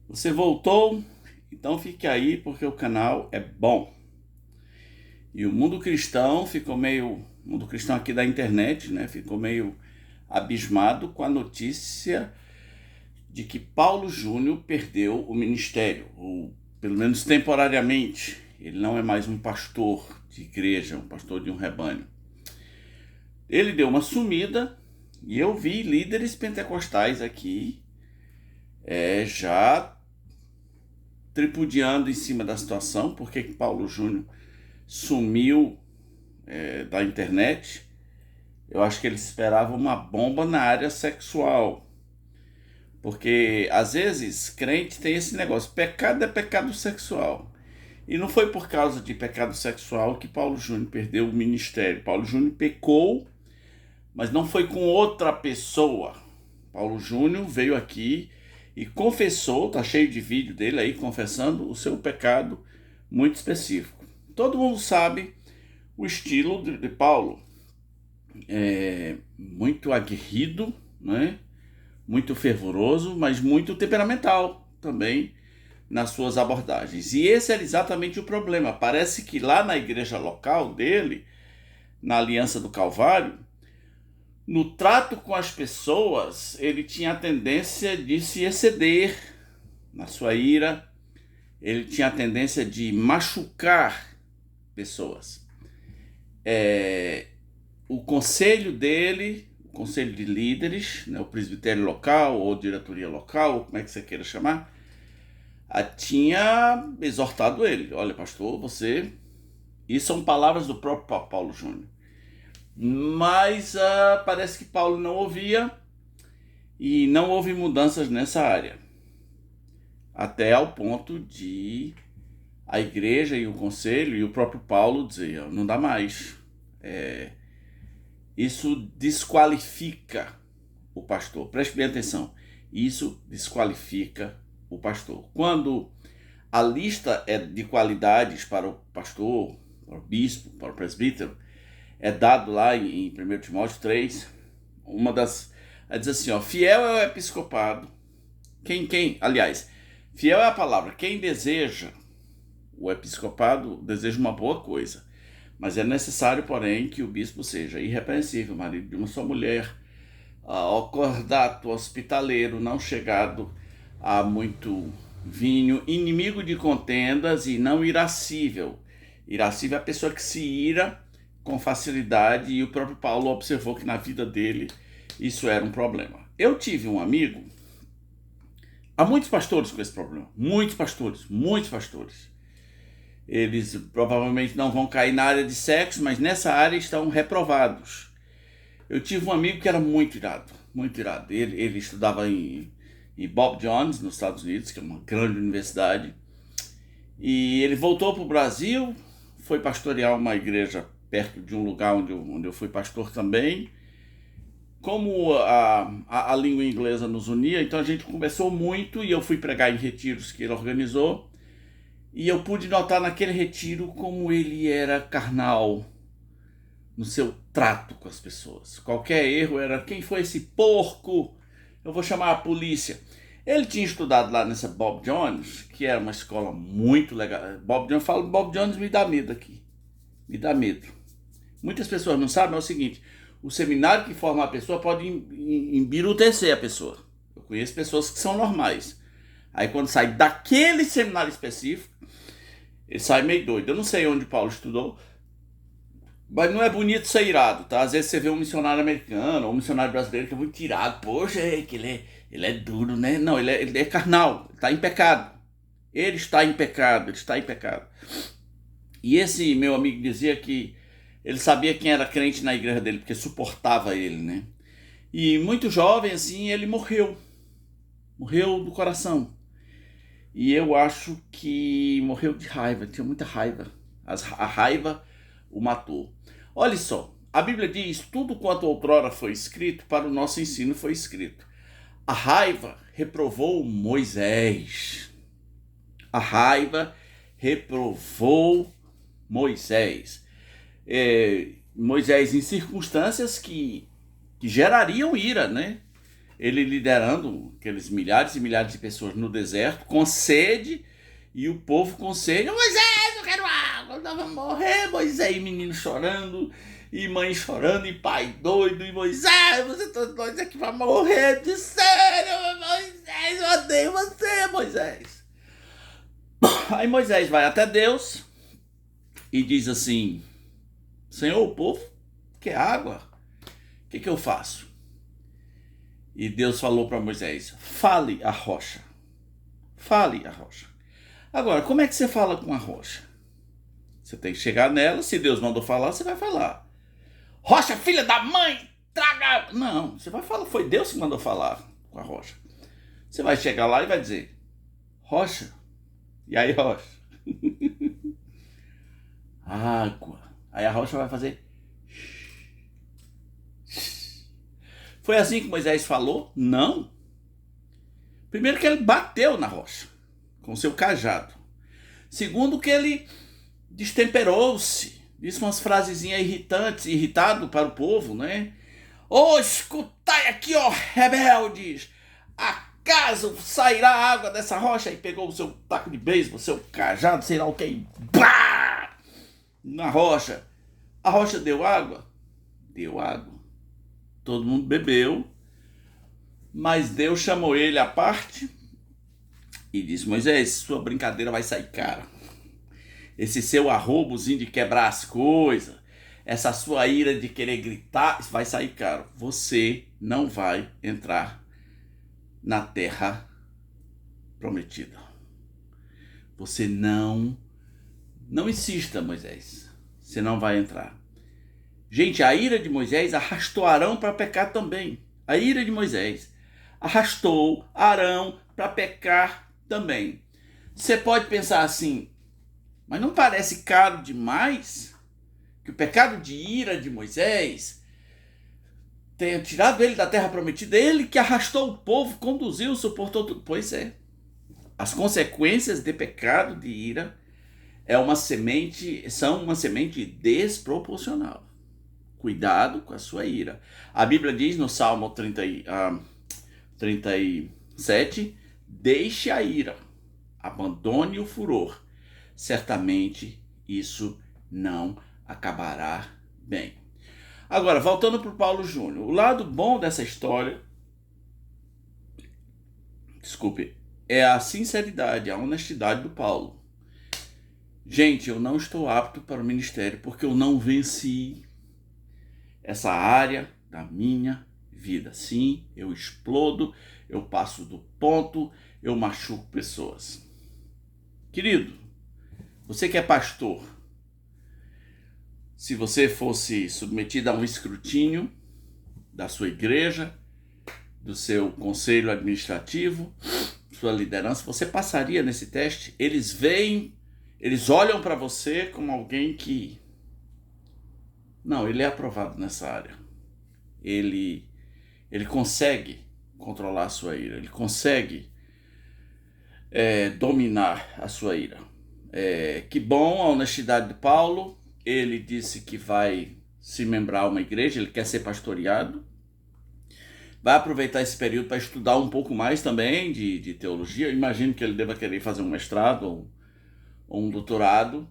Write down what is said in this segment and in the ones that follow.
Você voltou? Então fique aí porque o canal é bom. E o mundo cristão ficou meio, o mundo cristão aqui da internet, né, ficou meio abismado com a notícia de que Paulo Júnior perdeu o ministério, ou pelo menos temporariamente. Ele não é mais um pastor de igreja, um pastor de um rebanho. Ele deu uma sumida e eu vi líderes pentecostais aqui já tripudiando em cima da situação, porque Paulo Júnior sumiu da internet. Eu acho que eles esperavam uma bomba na área sexual. Porque às vezes crente tem esse negócio, pecado é pecado sexual. E não foi por causa de pecado sexual que Paulo Júnior perdeu o ministério. Paulo Júnior pecou, mas não foi com outra pessoa. Paulo Júnior veio aqui e confessou, tá cheio de vídeo dele aí confessando o seu pecado muito específico. Todo mundo sabe o estilo de Paulo, muito aguerrido, né? Muito fervoroso, mas muito temperamental também nas suas abordagens. E esse era exatamente o problema. Parece que lá na igreja local dele, na Aliança do Calvário, no trato com as pessoas, ele tinha a tendência de se exceder na sua ira, ele tinha a tendência de machucar pessoas. O conselho dele, o conselho de líderes, né, o presbitério local ou diretoria local, como é que você queira chamar, tinha exortado ele. Olha, pastor, você... Isso são palavras do próprio Paulo Júnior. Mas parece que Paulo não ouvia e não houve mudanças nessa área. Até ao ponto de a igreja e o conselho e o próprio Paulo dizer, não dá mais. Isso desqualifica o pastor. Preste bem atenção. Isso desqualifica o pastor. Quando a lista é de qualidades para o pastor, para o bispo, para o presbítero, é dado lá em 1 Timóteo 3, uma das... diz assim, ó, fiel é o episcopado. Aliás, fiel é a palavra. Quem deseja o episcopado, deseja uma boa coisa. Mas é necessário, porém, que o bispo seja irrepreensível, marido de uma só mulher, cordato, hospitaleiro, não chegado a muito vinho, inimigo de contendas e não irascível. Irascível é a pessoa que se ira com facilidade, e o próprio Paulo observou que na vida dele isso era um problema. Eu tive um amigo, há muitos pastores com esse problema, muitos pastores. Eles provavelmente não vão cair na área de sexo, mas nessa área estão reprovados. Eu tive um amigo que era muito irado, muito irado. Ele estudava em Bob Jones, nos Estados Unidos, que é uma grande universidade. E ele voltou para o Brasil, foi pastorear uma igreja perto de um lugar onde eu fui pastor também. Como a língua inglesa nos unia, então a gente conversou muito e eu fui pregar em retiros que ele organizou. E eu pude notar naquele retiro como ele era carnal no seu trato com as pessoas. Qualquer erro era, quem foi esse porco? Eu vou chamar a polícia. Ele tinha estudado lá nessa Bob Jones, que era uma escola muito legal. Bob Jones me dá medo aqui. Me dá medo. Muitas pessoas não sabem, é o seguinte, o seminário que forma a pessoa pode embirutecer a pessoa. Eu conheço pessoas que são normais. Aí quando sai daquele seminário específico, ele sai meio doido. Eu não sei onde Paulo estudou, mas não é bonito ser irado, tá? Às vezes você vê um missionário americano ou um missionário brasileiro que é muito irado. Poxa, que ele é duro, né? Não, ele é carnal, ele está em pecado. Ele está em pecado. E esse meu amigo dizia que ele sabia quem era crente na igreja dele, porque suportava ele, né? E muito jovem, assim, ele morreu. Morreu do coração. E eu acho que morreu de raiva, tinha muita raiva. A raiva o matou. Olha só, a Bíblia diz, tudo quanto outrora foi escrito, para o nosso ensino foi escrito. A raiva reprovou Moisés. A raiva reprovou Moisés. Moisés em circunstâncias que gerariam ira, né? ele liderando aqueles milhares e milhares de pessoas no deserto, com sede, e o povo com sede. Moisés, eu quero água, nós vamos morrer, Moisés, e menino chorando, e mãe chorando, e pai doido, e Moisés, você todos nós aqui vai morrer, de sério, Moisés, eu odeio você, Moisés. Aí Moisés vai até Deus e diz assim: Senhor, o povo quer água, o que eu faço? E Deus falou para Moisés: fale a rocha. Fale a rocha. Agora, como é que você fala com a rocha? Você tem que chegar nela, se Deus mandou falar, você vai falar. Rocha, filha da mãe, traga... Não, você vai falar, foi Deus que mandou falar com a rocha. Você vai chegar lá e vai dizer: rocha. E aí, rocha? Água. Aí a rocha vai fazer... Foi assim que Moisés falou? Não. Primeiro que ele bateu na rocha com seu cajado. Segundo que ele destemperou-se, disse umas frasezinhas irritantes, irritado para o povo, né? Ô, escutai aqui, ó rebeldes! Acaso sairá água dessa rocha? E pegou o seu taco de beisebol, seu cajado, sei lá o que, e blá! Na rocha. A rocha deu água? Deu água. Todo mundo bebeu, mas Deus chamou ele à parte e disse: Moisés, sua brincadeira vai sair cara. Esse seu arrobozinho de quebrar as coisas, essa sua ira de querer gritar, isso vai sair caro. Você não vai entrar na terra prometida. Você não insista, Moisés. Você não vai entrar. Gente, a ira de Moisés arrastou Arão para pecar também. A ira de Moisés arrastou Arão para pecar também. Você pode pensar assim, mas não parece caro demais que o pecado de ira de Moisés tenha tirado ele da terra prometida? Ele que arrastou o povo, conduziu, suportou tudo. Pois é. As consequências de pecado de ira são uma semente desproporcional. Cuidado com a sua ira. A Bíblia diz no Salmo 37, deixe a ira, abandone o furor. Certamente isso não acabará bem. Agora, voltando para o Paulo Júnior. O lado bom dessa história, é a sinceridade, a honestidade do Paulo. Gente, eu não estou apto para o ministério porque eu não venci essa área da minha vida. Sim, eu explodo, eu passo do ponto, eu machuco pessoas. Querido, você que é pastor, se você fosse submetido a um escrutínio da sua igreja, do seu conselho administrativo, sua liderança, você passaria nesse teste? Eles olham para você como alguém que... Não, ele é aprovado nessa área. Ele consegue controlar a sua ira. Ele consegue dominar a sua ira. Que bom a honestidade de Paulo. Ele disse que vai se membrar a uma igreja. Ele quer ser pastoreado. Vai aproveitar esse período para estudar um pouco mais também de teologia. Eu imagino que ele deva querer fazer um mestrado ou um doutorado.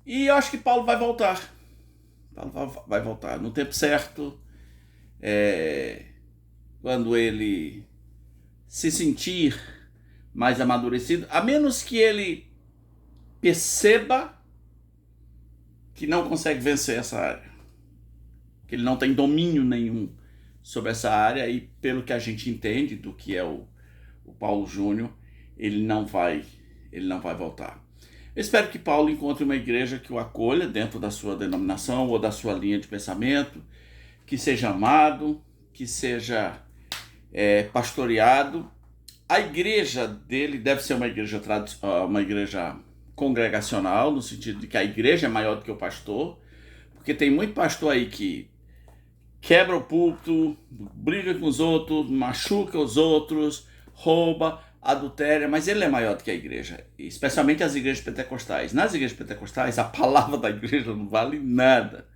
E eu acho que Paulo vai voltar. Vai voltar no tempo certo, quando ele se sentir mais amadurecido, a menos que ele perceba que não consegue vencer essa área, que ele não tem domínio nenhum sobre essa área, e pelo que a gente entende do que é o Paulo Júnior, ele não vai voltar. Eu espero que Paulo encontre uma igreja que o acolha dentro da sua denominação ou da sua linha de pensamento, que seja amado, que seja pastoreado. A igreja dele deve ser uma igreja congregacional, no sentido de que a igreja é maior do que o pastor, porque tem muito pastor aí que quebra o púlpito, briga com os outros, machuca os outros, rouba, adultéria, mas ele é maior do que a igreja, especialmente as igrejas pentecostais. Nas igrejas pentecostais, a palavra da igreja não vale nada.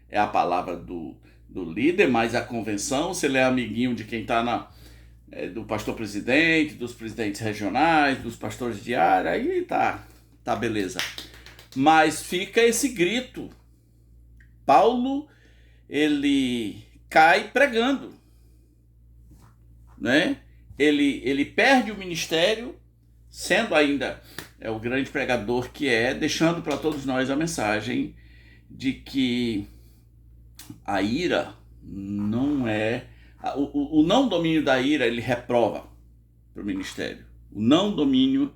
É a palavra do líder, mas a convenção, se ele é amiguinho de quem está do pastor presidente, dos presidentes regionais, dos pastores de área, aí tá beleza. Mas fica esse grito. Paulo, ele cai pregando, né? Ele perde o ministério, sendo ainda o grande pregador que deixando para todos nós a mensagem de que a ira não é... O não domínio da ira, ele reprova para o ministério. O não domínio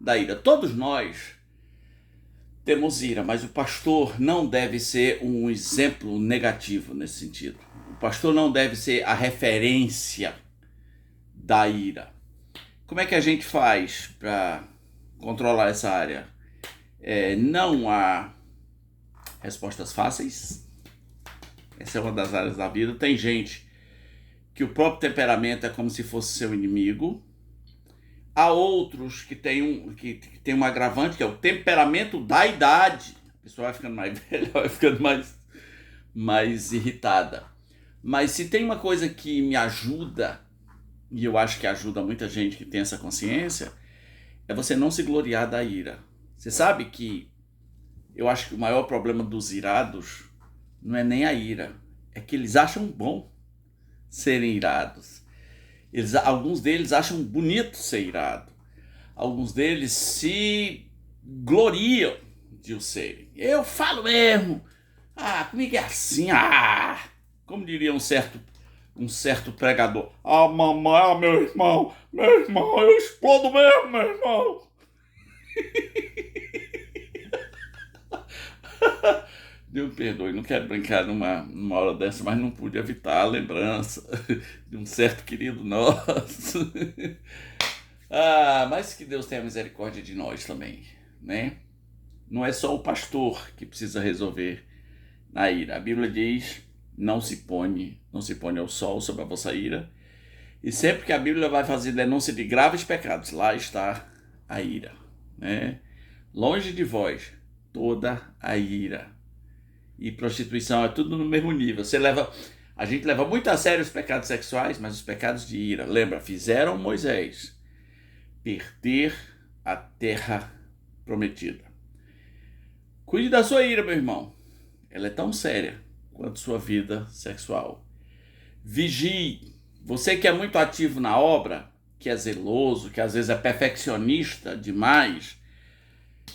da ira. Todos nós temos ira, mas o pastor não deve ser um exemplo negativo nesse sentido. O pastor não deve ser a referência da ira. Como é que a gente faz para controlar essa área? Não há respostas fáceis. Essa é uma das áreas da vida. Tem gente que o próprio temperamento é como se fosse seu inimigo. Há outros que tem um agravante, que é o temperamento da idade. A pessoa vai ficando mais velha, vai ficando mais irritada. Mas se tem uma coisa que me ajuda, e eu acho que ajuda muita gente que tem essa consciência, é você não se gloriar da ira. Você sabe que eu acho que o maior problema dos irados não é nem a ira, é que eles acham bom serem irados. Alguns deles acham bonito ser irado. Alguns deles se gloriam de o serem. Eu falo mesmo. Comigo é assim. Como diria um certo pregador. Mamãe, meu irmão, eu explodo mesmo, meu irmão. Deus me perdoe, não quero brincar numa hora dessa, mas não pude evitar a lembrança de um certo querido nosso. Mas que Deus tenha misericórdia de nós também, né? Não é só o pastor que precisa resolver na ira. A Bíblia diz, não se põe ao sol sobre a vossa ira. E sempre que a Bíblia vai fazer denúncia de graves pecados, lá está a ira, né? Longe de vós toda a ira. E prostituição é tudo no mesmo nível. A gente leva muito a sério os pecados sexuais, mas os pecados de ira, lembra, fizeram Moisés perder a terra prometida. Cuide da sua ira, meu irmão. Ela é tão séria quanto sua vida sexual. Vigie. Você que é muito ativo na obra, que é zeloso, que às vezes é perfeccionista demais,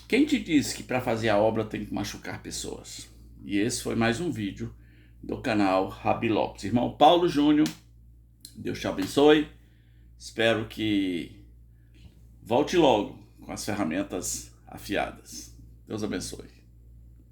quem te disse que para fazer a obra tem que machucar pessoas? E esse foi mais um vídeo do canal Rabi Lopes. Irmão Paulo Júnior, Deus te abençoe. Espero que volte logo com as ferramentas afiadas. Deus abençoe.